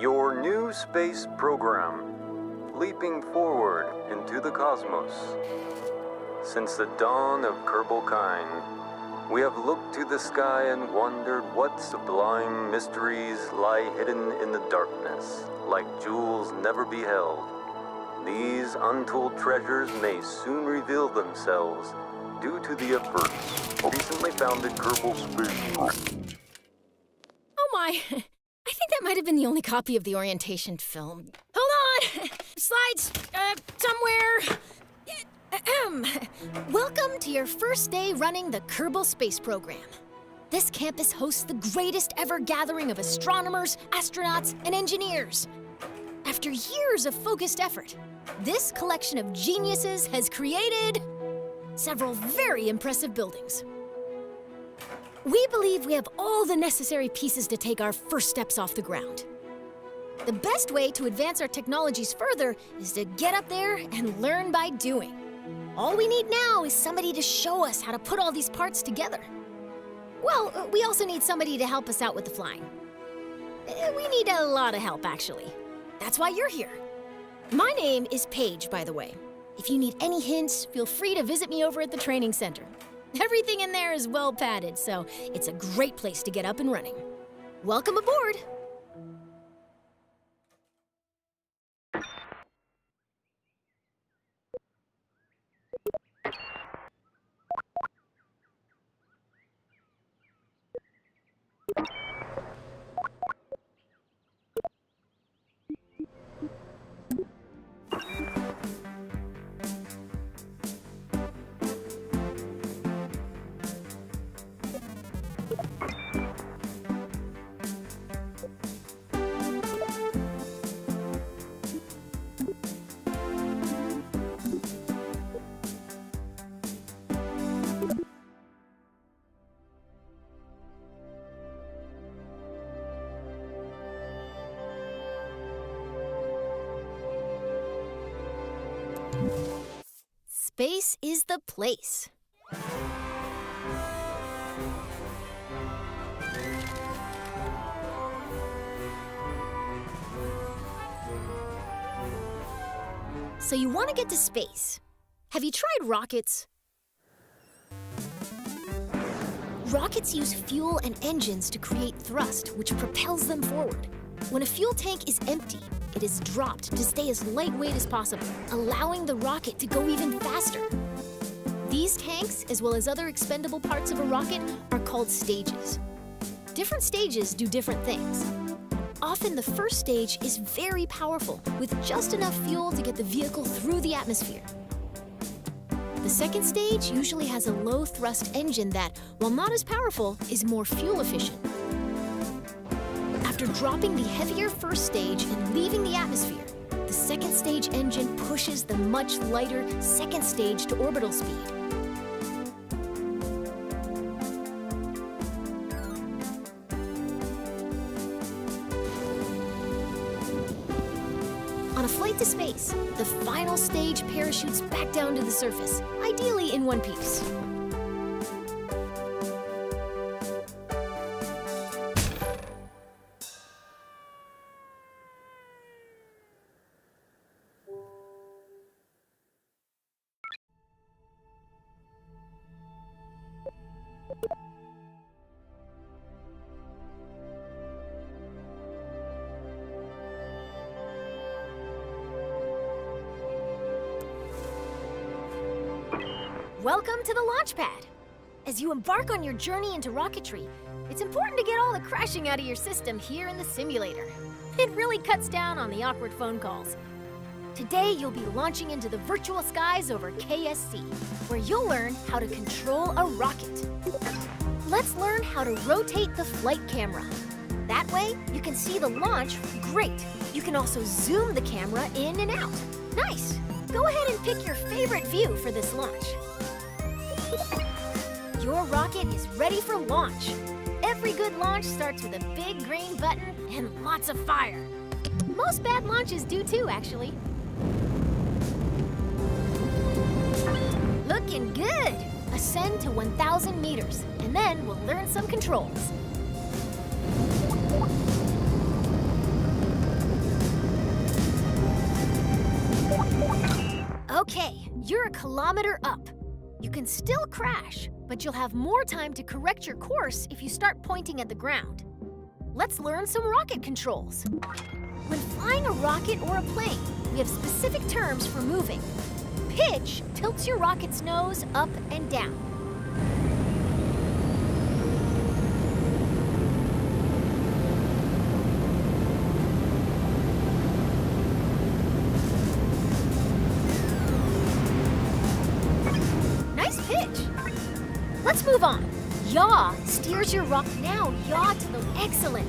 Your new space program, leaping forward into the cosmos. Since the dawn of Kerbal kind, we have looked to the sky and wondered what sublime mysteries lie hidden in the darkness, like jewels never beheld. These untold treasures may soon reveal themselves due to the efforts of recently founded Kerbal Space Program. Oh my! I think that might have been the only copy of the orientation film. Hold on! Slides, somewhere. Welcome to your first day running the Kerbal Space Program. This campus hosts the greatest ever gathering of astronomers, astronauts, and engineers. After years of focused effort, this collection of geniuses has created several very impressive buildings. We believe we have all the necessary pieces to take our first steps off the ground. The best way to advance our technologies further is to get up there and learn by doing. All we need now is somebody to show us how to put all these parts together. Well, we also need somebody to help us out with the flying. We need a lot of help, actually. That's why you're here. My name is Paige, by the way. If you need any hints, feel free to visit me over at the training center. Everything in there is well padded, so it's a great place to get up and running. Welcome aboard! Space is the place. So you want to get to space. Have you tried rockets? Rockets use fuel and engines to create thrust, which propels them forward. When a fuel tank is empty, it is dropped to stay as lightweight as possible, allowing the rocket to go even faster. These tanks, as well as other expendable parts of a rocket, are called stages. Different stages do different things. Often the first stage is very powerful, with just enough fuel to get the vehicle through the atmosphere. The second stage usually has a low-thrust engine that, while not as powerful, is more fuel efficient. After dropping the heavier first stage and leaving the atmosphere, the second stage engine pushes the much lighter second stage to orbital speed. On a flight to space, the final stage parachutes back down to the surface, ideally in one piece. Welcome to the launch pad. As you embark on your journey into rocketry, it's important to get all the crashing out of your system here in the simulator. It really cuts down on the awkward phone calls. Today, you'll be launching into the virtual skies over KSC, where you'll learn how to control a rocket. Let's learn how to rotate the flight camera. That way, you can see the launch great. You can also zoom the camera in and out. Nice! Go ahead and pick your favorite view for this launch. Your rocket is ready for launch. Every good launch starts with a big green button and lots of fire. Most bad launches do too, actually. Looking good! Ascend to 1,000 meters, and then we'll learn some controls. Okay, you're a kilometer up. You can still crash, but you'll have more time to correct your course if you start pointing at the ground. Let's learn some rocket controls. When flying a rocket or a plane, we have specific terms for moving. Pitch tilts your rocket's nose up and down. Nice pitch. Let's move on. Yaw steers your rocket. Now yaw to the... Excellent.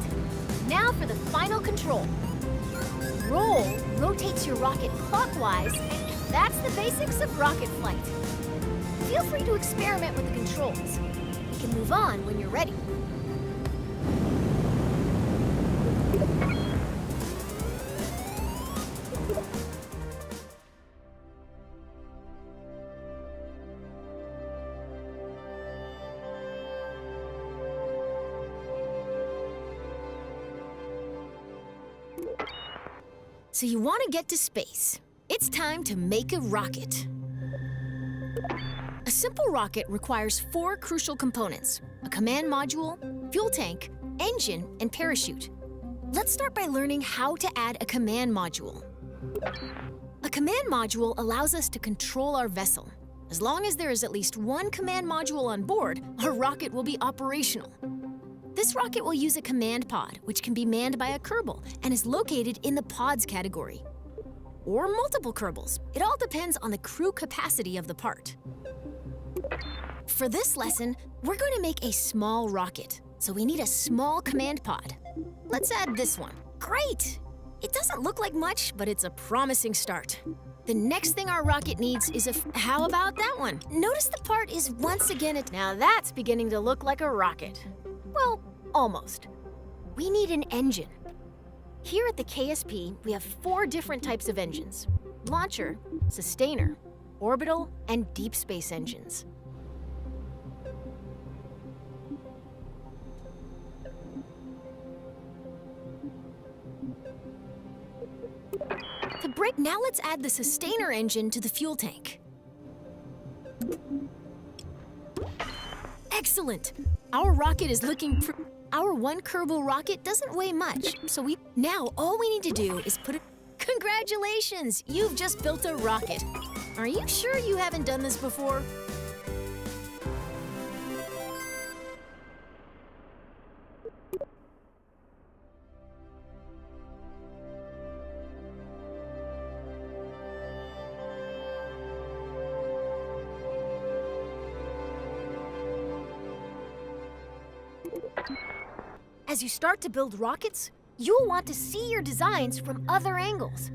Now for the final control. Roll rotates your rocket clockwise, and that's the basics of rocket flight. Feel free to experiment with the controls. We can move on when you're ready. So you want to get to space. It's time to make a rocket. A simple rocket requires 4 crucial components: a command module, fuel tank, engine, and parachute. Let's start by learning how to add a command module. A command module allows us to control our vessel. As long as there is at least one command module on board, our rocket will be operational. This rocket will use a command pod, which can be manned by a Kerbal and is located in the pods category. Or multiple Kerbals. It all depends on the crew capacity of the part. For this lesson, we're going to make a small rocket, so we need a small command pod. Let's add this one. Great! It doesn't look like much, but it's a promising start. The next thing our rocket needs is how about that one? Notice the part is once again now that's beginning to look like a rocket. Well, almost. We need an engine. Here at the KSP, we have 4 different types of engines: launcher, sustainer, orbital, and deep space engines. Now let's add the sustainer engine to the fuel tank. Excellent! Our rocket is looking Our one Kerbal rocket doesn't weigh much, so now all we need to do is put it... Congratulations! You've just built a rocket. Are you sure you haven't done this before? As you start to build rockets, you'll want to see your designs from other angles.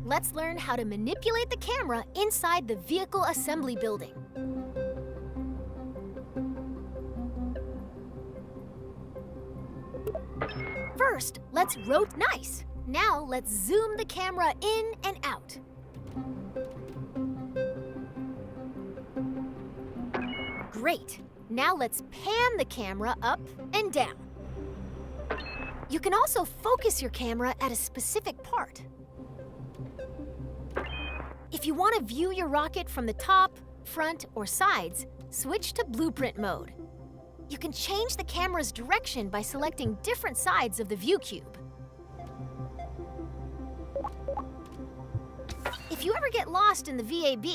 Let's learn how to manipulate the camera inside the vehicle assembly building. First, let's rotate. Nice! Now let's zoom the camera in and out. Great! Now let's pan the camera up and down. You can also focus your camera at a specific part. If you want to view your rocket from the top, front, or sides, switch to blueprint mode. You can change the camera's direction by selecting different sides of the view cube. If you ever get lost in the VAB,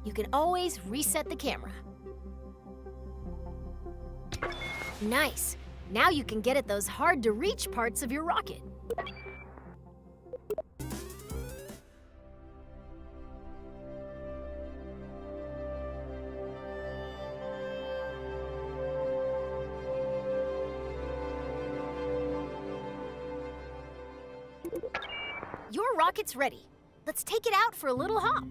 you can always reset the camera. Nice! Now you can get at those hard-to-reach parts of your rocket. Your rocket's ready. Let's take it out for a little hop.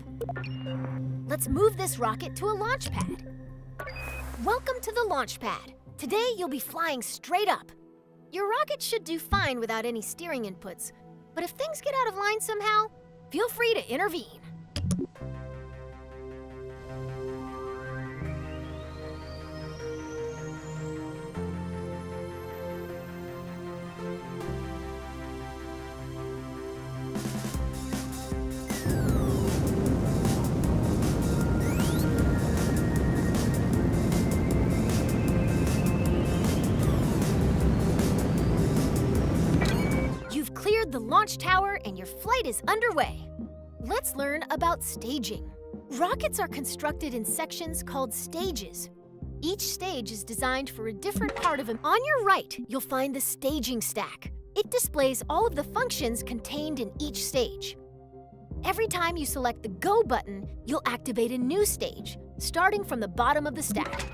Let's move this rocket to a launch pad. Welcome to the launch pad. Today, you'll be flying straight up. Your rocket should do fine without any steering inputs, but if things get out of line somehow, feel free to intervene. launch tower and your flight is underway. Let's learn about staging. Rockets are constructed in sections called stages. Each stage is designed for a different part of them. On your right, you'll find the staging stack. It displays all of the functions contained in each stage. Every time you select the Go button, you'll activate a new stage, starting from the bottom of the stack.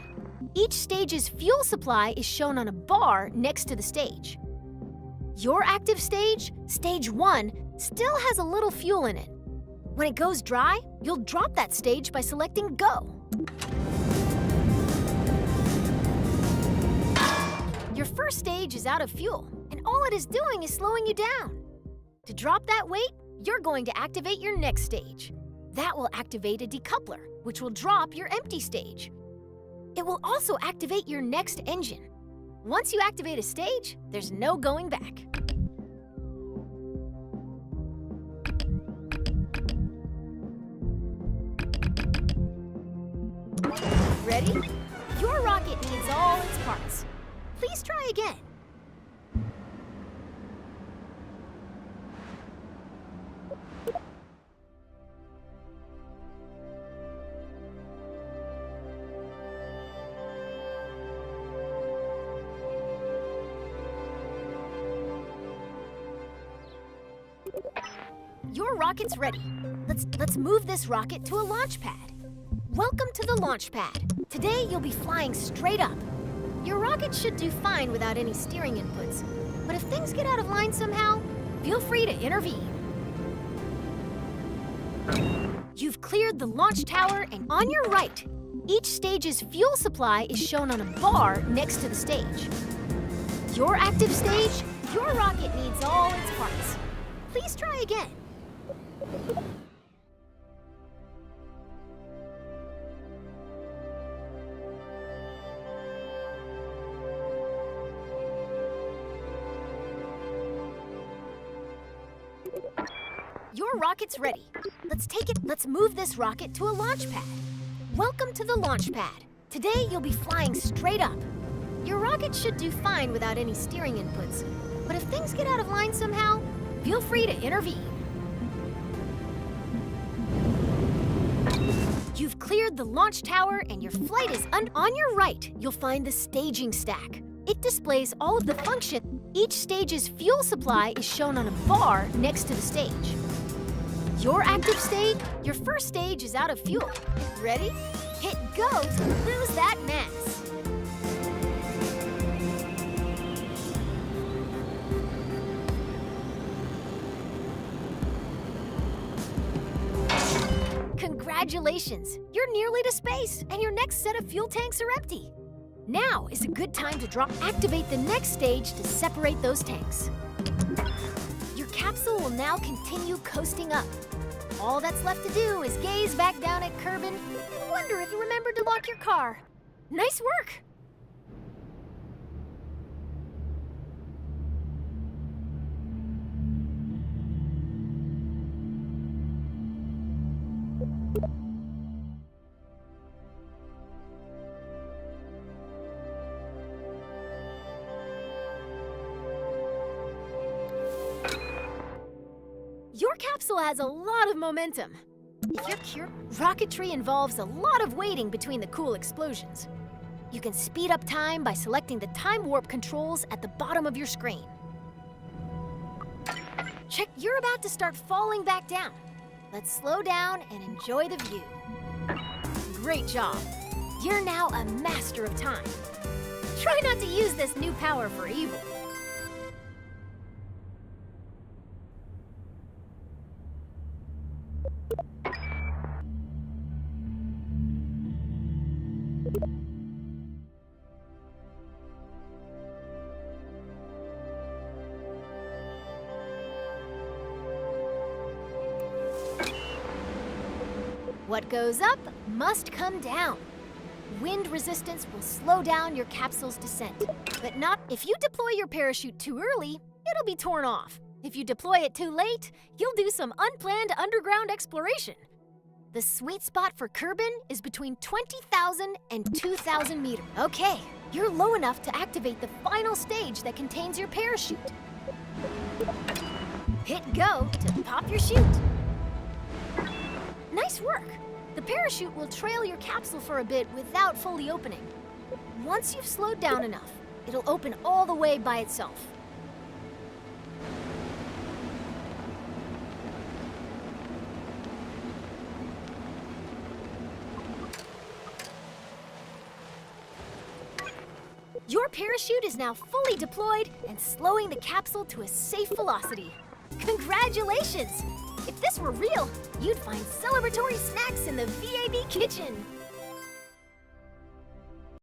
Each stage's fuel supply is shown on a bar next to the stage. Your active stage, Stage 1, still has a little fuel in it. When it goes dry, you'll drop that stage by selecting Go. Your first stage is out of fuel, and all it is doing is slowing you down. To drop that weight, you're going to activate your next stage. That will activate a decoupler, which will drop your empty stage. It will also activate your next engine. Once you activate a stage, there's no going back. Ready? Your rocket needs all its parts. Please try again. Your rocket's ready. Let's move this rocket to a launch pad. Welcome to the launch pad. Today you'll be flying straight up. Your rocket should do fine without any steering inputs, but if things get out of line somehow, feel free to intervene. You've cleared the launch tower, and on your right, each stage's fuel supply is shown on a bar next to the stage. Your active stage, your rocket needs all its parts. Please try again. Your rocket's ready. Let's move this rocket to a launch pad. Welcome to the launch pad. Today you'll be flying straight up. Your rocket should do fine without any steering inputs, but if things get out of line somehow, feel free to intervene. You've cleared the launch tower, and your flight is on your right, you'll find the staging stack. It displays all of the function. Each stage's fuel supply is shown on a bar next to the stage. Your active stage, your first stage is out of fuel. Ready? Hit Go to lose that mass. Congratulations! You're nearly to space, and your next set of fuel tanks are empty. Now is a good time to activate the next stage to separate those tanks. Your capsule will now continue coasting up. All that's left to do is gaze back down at Kerbin and wonder if you remembered to lock your car. Nice work! Your capsule has a lot of momentum. If you're rocketry involves a lot of waiting between the cool explosions. You can speed up time by selecting the time warp controls at the bottom of your screen. Check, you're about to start falling back down. Let's slow down and enjoy the view. Great job. You're now a master of time. Try not to use this new power for evil. What goes up must come down. Wind resistance will slow down your capsule's descent, but not if you deploy your parachute too early, it'll be torn off. If you deploy it too late, you'll do some unplanned underground exploration. The sweet spot for Kerbin is between 20,000 and 2,000 meters. Okay, you're low enough to activate the final stage that contains your parachute. Hit go to pop your chute. Nice work! The parachute will trail your capsule for a bit without fully opening. Once you've slowed down enough, it'll open all the way by itself. Your parachute is now fully deployed and slowing the capsule to a safe velocity. Congratulations! If this were real, you'd find celebratory snacks in the VAB kitchen.